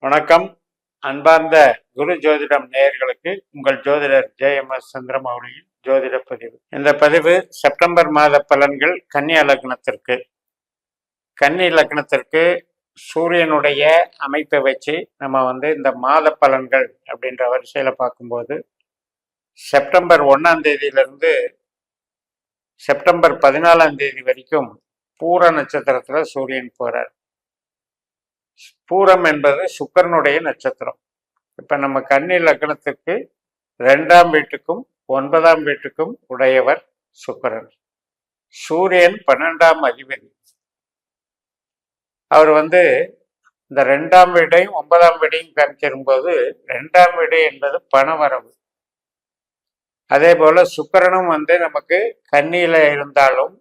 வணக்கம். அன்பார்ந்த குரு ஜோதிடம் நேயர்களுக்கு உங்கள் ஜோதிடர் ஜே.எம்.எஸ். சந்திரமௌலியின் ஜோதிட பதிவு. இந்த பதிவு செப்டம்பர் மாத பலன்கள் கன்னி லக்னத்திற்கு சூரியனுடைய அமைப்பை வச்சு நம்ம இந்த மாத பலன்கள் அப்படின்ற வரிசையில பார்க்கும்போது செப்டம்பர் 1ஆம் தேதியிலிருந்து செப்டம்பர் 14ஆம் தேதி வரைக்கும் பூர நட்சத்திரத்துல சூரியன் போறார். பூரம் என்பது சுக்கிரனுடைய நட்சத்திரம். இப்ப நம்ம கன்னி லக்னத்துக்கு 2ஆம் வீட்டுக்கும் 9ஆம் வீட்டுக்கும் உடையவர் சுக்கிரன். சூரியன் 12ஆம் அதிபதி. அவர் இந்த 2ஆம் வீடையும் 9ஆம் வீடையும் காமிக்கும்போது 2ஆம் வீடு என்பது பணவரவு. அதே போல சுக்கிரனும் நமக்கு கன்னியில இருந்தாலும்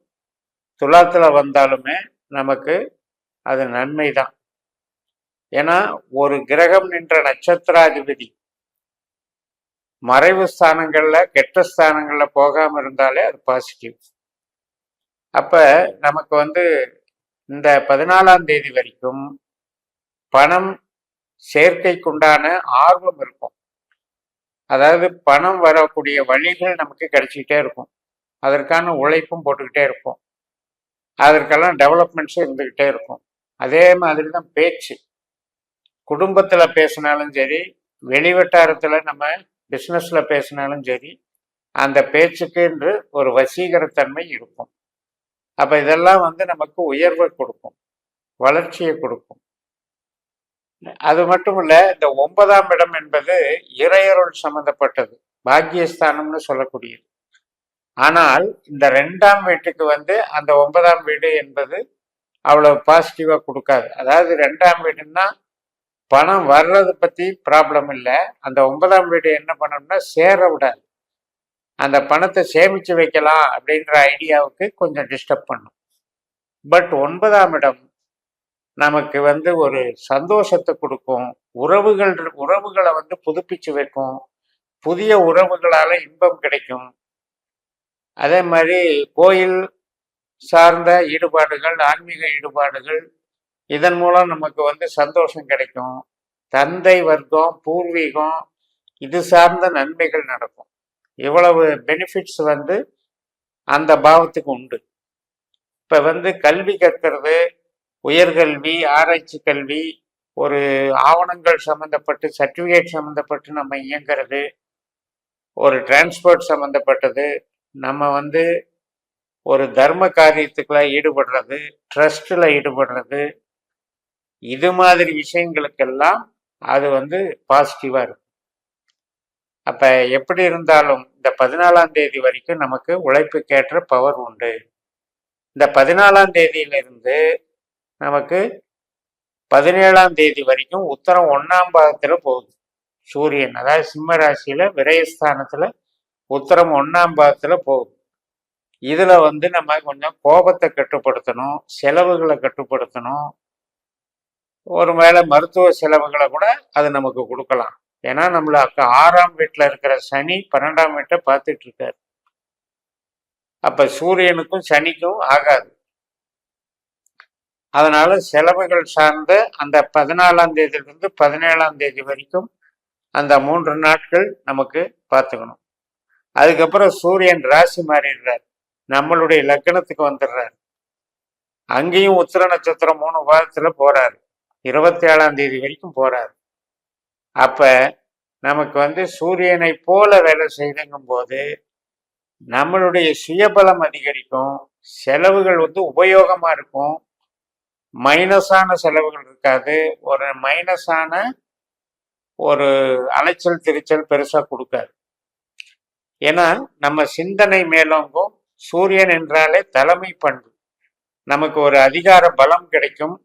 துலாத்துல வந்தாலுமே நமக்கு அது நன்மை தான். ஏன்னா ஒரு கிரகம் நின்ற நட்சத்திராதிபதி மறைவு ஸ்தானங்கள்ல கெட்ட ஸ்தானங்கள்ல போகாம இருந்தாலே அது பாசிட்டிவ். அப்ப நமக்கு இந்த 14ஆம் தேதி வரைக்கும் பணம் சேர்க்கைக்குண்டான ஆர்வம் இருக்கும். அதாவது பணம் வரக்கூடிய வழிகள் நமக்கு கிடைச்சிக்கிட்டே இருக்கும். அதற்கான உழைப்பும் போட்டுக்கிட்டே இருப்போம். அதற்கெல்லாம் டெவலப்மெண்ட்ஸும் இருந்துகிட்டே இருக்கும். அதே மாதிரி தான் பேச்சு. குடும்பத்துல பேசினாலும் சரி, வெளிவட்டாரத்துல நம்ம பிசினஸ்ல பேசினாலும் சரி, அந்த பேச்சுக்கு என்று ஒரு வசீகரத்தன்மை இருக்கும். அப்ப இதெல்லாம் நமக்கு உயர்வை கொடுக்கும், வளர்ச்சியை கொடுக்கும். அது மட்டும் இல்ல, இந்த 9ஆம் இடம் என்பது இறையருள் சம்பந்தப்பட்டது, பாக்கியஸ்தானம்னு சொல்லக்கூடியது. ஆனால் இந்த 2ஆம் வீட்டுக்கு அந்த 9ஆம் வீடு என்பது அவ்வளவு பாசிட்டிவா கொடுக்காது. அதாவது 2ஆம் வீடுன்னா பணம் வர்றது பத்தி ப்ராப்ளம் இல்லை. அந்த 9ஆம் வீடு என்ன பண்ணணும்னா சேர விடாது. அந்த பணத்தை சேமிச்சு வைக்கலாம் அப்படின்ற ஐடியாவுக்கு கொஞ்சம் டிஸ்டர்ப் பண்ணும். பட் 9ஆம் இடம் நமக்கு ஒரு சந்தோஷத்தை கொடுக்கும். உறவுகளை புதுப்பிச்சு வைக்கும். புதிய உறவுகளால இன்பம் கிடைக்கும். அதே மாதிரி கோயில் சார்ந்த ஈடுபாடுகள், ஆன்மீக ஈடுபாடுகள், இதன் மூலம் நமக்கு சந்தோஷம் கிடைக்கும். தந்தை வர்க்கம், பூர்வீகம், இது சார்ந்த நன்மைகள் நடக்கும். இவ்வளவு பெனிஃபிட்ஸ் அந்த பாவத்துக்கு உண்டு. இப்ப கல்வி கற்கிறது, உயர்கல்வி, ஆராய்ச்சி கல்வி, ஒரு ஆவணங்கள் சம்பந்தப்பட்டு, சர்டிபிகேட் சம்பந்தப்பட்டு நம்ம இயங்குறது, ஒரு டிரான்ஸ்போர்ட் சம்பந்தப்பட்டது, நம்ம ஒரு தர்ம காரியத்துக்குள்ள ஈடுபடுறது, ட்ரஸ்ட்ல ஈடுபடுறது, இது மாதிரி விஷயங்களுக்கெல்லாம் அது பாசிட்டிவா இருக்கும். அப்ப எப்படி இருந்தாலும் இந்த 14ஆம் தேதி வரைக்கும் நமக்கு உழைப்புக்கேற்ற பவர் உண்டு. இந்த 14ஆம் தேதியிலிருந்து நமக்கு 17ஆம் தேதி வரைக்கும் உத்தரம் 1ஆம் பாகத்துல போகுது சூரியன். அதாவது சிம்ம ராசியில விரயஸ்தானத்துல உத்தரம் 1ஆம் பாகத்துல போகுது. இதுல நம்ம கொஞ்சம் கோபத்தை கட்டுப்படுத்தணும், செலவுகளை கட்டுப்படுத்தணும். ஒருவேளை மருத்துவ செலவுகளை கூட அது நமக்கு கொடுக்கலாம். ஏன்னா நம்மளுக்கு 6ஆம் வீட்டுல இருக்கிற சனி 12ஆம் வீட்டை பார்த்துட்டு இருக்காரு. அப்ப சூரியனுக்கும் சனிக்கும் ஆகாது. அதனால செலவுகள் சார்ந்த அந்த 14ஆம் தேதியிலிருந்து 17ஆம் தேதி வரைக்கும் அந்த 3 நாட்கள் நமக்கு பார்த்துக்கணும். அதுக்கப்புறம் சூரியன் ராசி மாறிடுறார், நம்மளுடைய லக்னத்துக்கு வந்துடுறாரு. அங்கேயும் உத்திர நட்சத்திரம் 3 பாதத்துல போறாரு, 27ஆம் தேதி வரைக்கும் போறாரு. அப்ப நமக்கு சூரியனை போல வேலை செய்யுங்கும் போது நம்மளுடைய சுயபலம் அதிகரிக்கும். செலவுகள் உபயோகமா இருக்கும். மைனஸான செலவுகள் இருக்காது. ஒரு மைனஸான ஒரு அலைச்சல் திருச்சல் பெருசா கொடுக்காது. ஏன்னா நம்ம சிந்தனை மேலோங்கும். சூரியன் என்றாலே தலைமை பண்பு. நமக்கு ஒரு அதிகார பலம் கிடைக்கும்.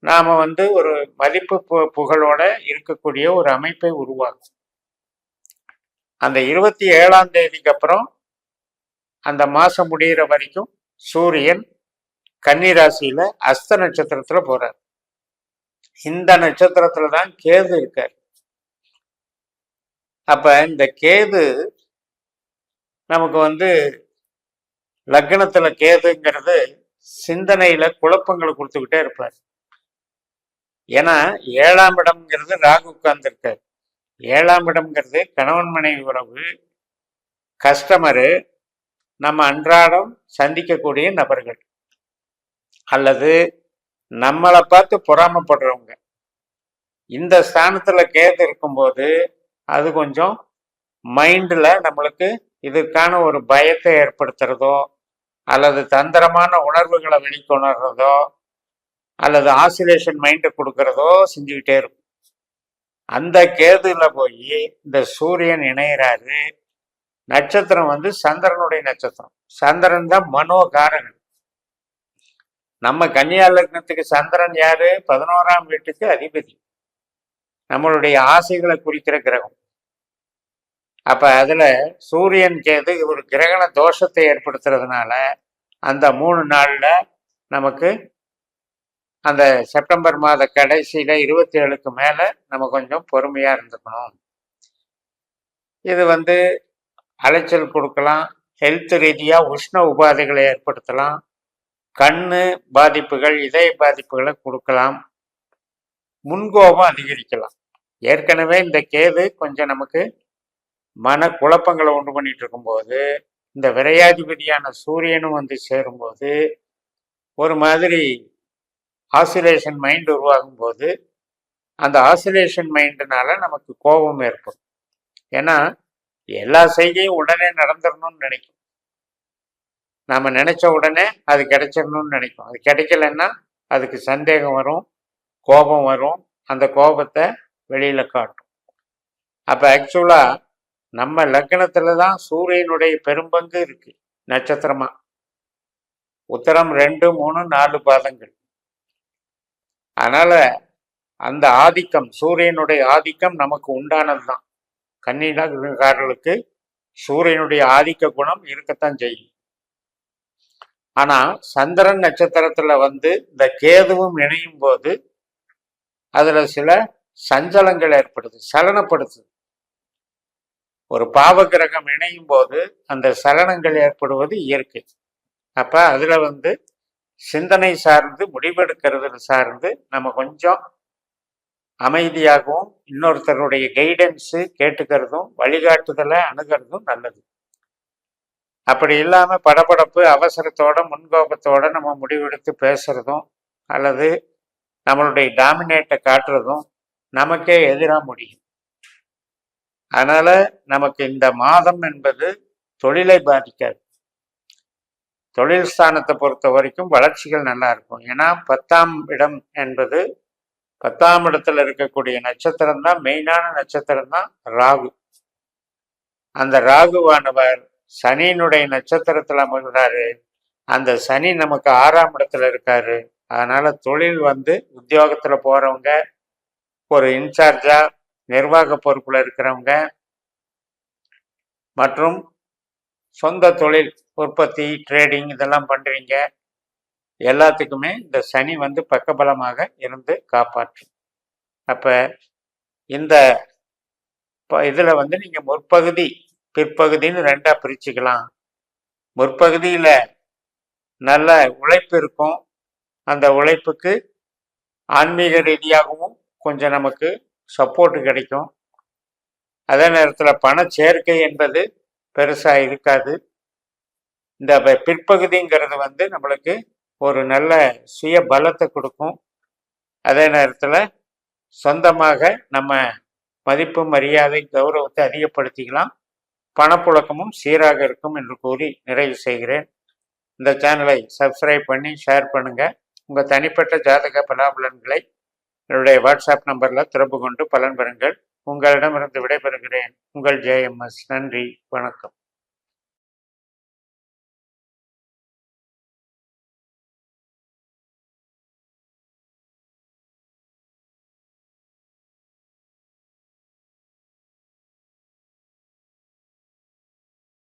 நாம ஒரு மதிப்பு புகழோட இருக்கக்கூடிய ஒரு அமைப்பை உருவாக்கும். அந்த 27ஆம் தேதிக்கு அப்புறம் அந்த மாசம் முடிகிற வரைக்கும் சூரியன் கன்னி ராசியில அஸ்த நட்சத்திரத்துல போறார். இந்த நட்சத்திரத்துல தான் கேது இருக்கார். அப்ப இந்த கேது நமக்கு லக்னத்துல கேதுங்கிறது சிந்தனையில குழப்பங்களை கொடுத்துக்கிட்டே இருப்பார். ஏன்னா 7ஆம் இடம்ங்கிறது ராகு உட்கார்ந்துருக்காரு. 7ஆம் இடம்ங்கிறது கணவன் மனைவி உறவு, கஸ்டமரு, நம்ம அன்றாடம் சந்திக்கக்கூடிய நபர்கள், அல்லது நம்மளை பார்த்து பொறாமப்படுறவங்க. இந்த ஸ்தானத்துல கேது இருக்கும்போது அது கொஞ்சம் மைண்ட்ல நம்மளுக்கு இதற்கான ஒரு பயத்தை ஏற்படுத்துறதோ, அல்லது தந்திரமான உணர்வுகளை வெளிக்கொணர்றதோ, அல்லது ஆசிலேஷன் மைண்டை கொடுக்கறதோ செஞ்சுக்கிட்டே இருக்கும். அந்த கேதுல போய் இந்த சூரியன் இணையிறாரு. நட்சத்திரம் வந்து சந்திரனுடைய நட்சத்திரம். சந்திரன் தான் மனோகாரகன். நம்ம கன்னியா லக்னத்துக்கு சந்திரன் யாரு? 11ஆம் வீட்டுக்கு அதிபதி, நம்மளுடைய ஆசைகளை குறிக்கிற கிரகம். அப்ப அதுல சூரியன் கேது ஒரு கிரகண தோஷத்தை ஏற்படுத்துறதுனால அந்த 3 நாள்ல நமக்கு அந்த செப்டம்பர் மாத கடைசியில 27க்கு மேல நம்ம கொஞ்சம் பொறுமையா இருந்துக்கணும். இது வந்து அலைச்சல் கொடுக்கலாம், ஹெல்த் ரீதியா உஷ்ண உபாதைகளை ஏற்படுத்தலாம், கண்ணு பாதிப்புகள், இதய பாதிப்புகளை கொடுக்கலாம், முன்கோபம் அதிகரிக்கலாம். ஏற்கனவே இந்த கேது கொஞ்சம் நமக்கு மன குழப்பங்களை உண்டு பண்ணிட்டு இருக்கும்போது இந்த விரையாதிபதியான சூரியனும் வந்து சேரும்போது ஒரு மாதிரி ஆசிலேஷன் மைண்ட் உருவாகும் போது அந்த ஆசிலேஷன் மைண்டுனால நமக்கு கோபம் ஏற்படும். ஏன்னா எல்லா செய்கையும் உடனே நடந்துடணும்னு நினைக்கும். நாம நினைச்ச உடனே அது கிடைச்சிடணும்னு நினைக்கும். அது கிடைக்கலன்னா அதுக்கு சந்தேகம் வரும், கோபம் வரும், அந்த கோபத்தை வெளியில காட்டும். அப்ப ஆக்சுவலா நம்ம லக்னத்துல தான் சூரியனுடைய பெரும்பங்கு இருக்கு நட்சத்திரமா. உத்தரம் 2, 3, 4 பாதங்கள். அதனால அந்த ஆதிக்கம், சூரியனுடைய ஆதிக்கம் நமக்கு உண்டானதுதான். கன்னிகாரர்களுக்கு சூரியனுடைய ஆதிக்க குணம் இருக்கத்தான் செய்யும். ஆனா சந்திரன் நட்சத்திரத்துல வந்து இந்த கேதுவும் இணையும் போது அதுல சில சஞ்சலங்கள் ஏற்படுது, சலனப்படுத்துது. ஒரு பாவ கிரகம் இணையும் போது அந்த சலனங்கள் ஏற்படுவது இயற்கை. அப்ப அதுல வந்து சிந்தனை சார்ந்து முடிவெடுக்கிறது சார்ந்து நம்ம கொஞ்சம் அமைதியாகவும் இன்னொருத்தருடைய கைடன்ஸு கேட்டுக்கிறதும் வழிகாட்டுதலை அணுகிறதும் நல்லது. அப்படி இல்லாம படபடப்பு, அவசரத்தோட, முன்கோபத்தோட நம்ம முடிவெடுத்து பேசுறதும் அல்லது நம்மளுடைய டாமினேட்டை காட்டுறதும் நமக்கே எதிராக முடியும். அதனால நமக்கு இந்த மாதம் என்பது தொழிலை பாதிக்காது. தொழில் ஸ்தானத்தை பொறுத்த வரைக்கும் வளர்ச்சிகள் நல்லா இருக்கும். ஏன்னா 10ஆம் இடம் என்பது 10ஆம் இடத்துல இருக்கக்கூடிய நட்சத்திரம் தான், மெயினான நட்சத்திரம் தான் ராகு. அந்த ராகுவானவர் சனியினுடைய நட்சத்திரத்துல அமர்கிறாரு. அந்த சனி நமக்கு 6ஆம் இடத்துல இருக்காரு. அதனால தொழில் வந்து உத்தியோகத்துல போறவங்க, ஒரு இன்சார்ஜா நிர்வாக பொறுப்புல இருக்கிறவங்க, மற்றும் சொந்த தொழில் உற்பத்தி, ட்ரேடிங் இதெல்லாம் பண்றீங்க, எல்லாத்துக்குமே இந்த சனி வந்து பக்கபலமாக இருந்து காப்பாற்றும். அப்ப இந்த இதுல வந்து நீங்க முற்பகுதி பிற்பகுதின்னு 2ஆ பிரிச்சுக்கலாம். முற்பகுதியில நல்ல உழைப்பு இருக்கும். அந்த உழைப்புக்கு ஆன்மீக ரீதியாகவும் கொஞ்சம் நமக்கு சப்போர்ட் கிடைக்கும். அதே நேரத்தில் பண சேர்க்கை என்பது பெருசா இருக்காது. இந்த பிற்பகுதிங்கிறது வந்து நம்மளுக்கு ஒரு நல்ல சுய பலத்தை கொடுக்கும். அதே நேரத்தில் சொந்தமாக நம்ம மதிப்பு, மரியாதை, கௌரவத்தை அதிகப்படுத்திக்கலாம். பணப்புழக்கமும் சீராக இருக்கும் என்று கூறி நிறைவு செய்கிறேன். இந்த சேனலை சப்ஸ்கிரைப் பண்ணி ஷேர் பண்ணுங்க. உங்கள் தனிப்பட்ட ஜாதக பலாபலன்களை என்னுடைய வாட்ஸ்அப் நம்பரில் தொடர்பு கொண்டு பலன் பெறுங்கள். உங்களிடமிருந்து விடைபெறுகிறேன். உங்கள் JMS. நன்றி, வணக்கம்.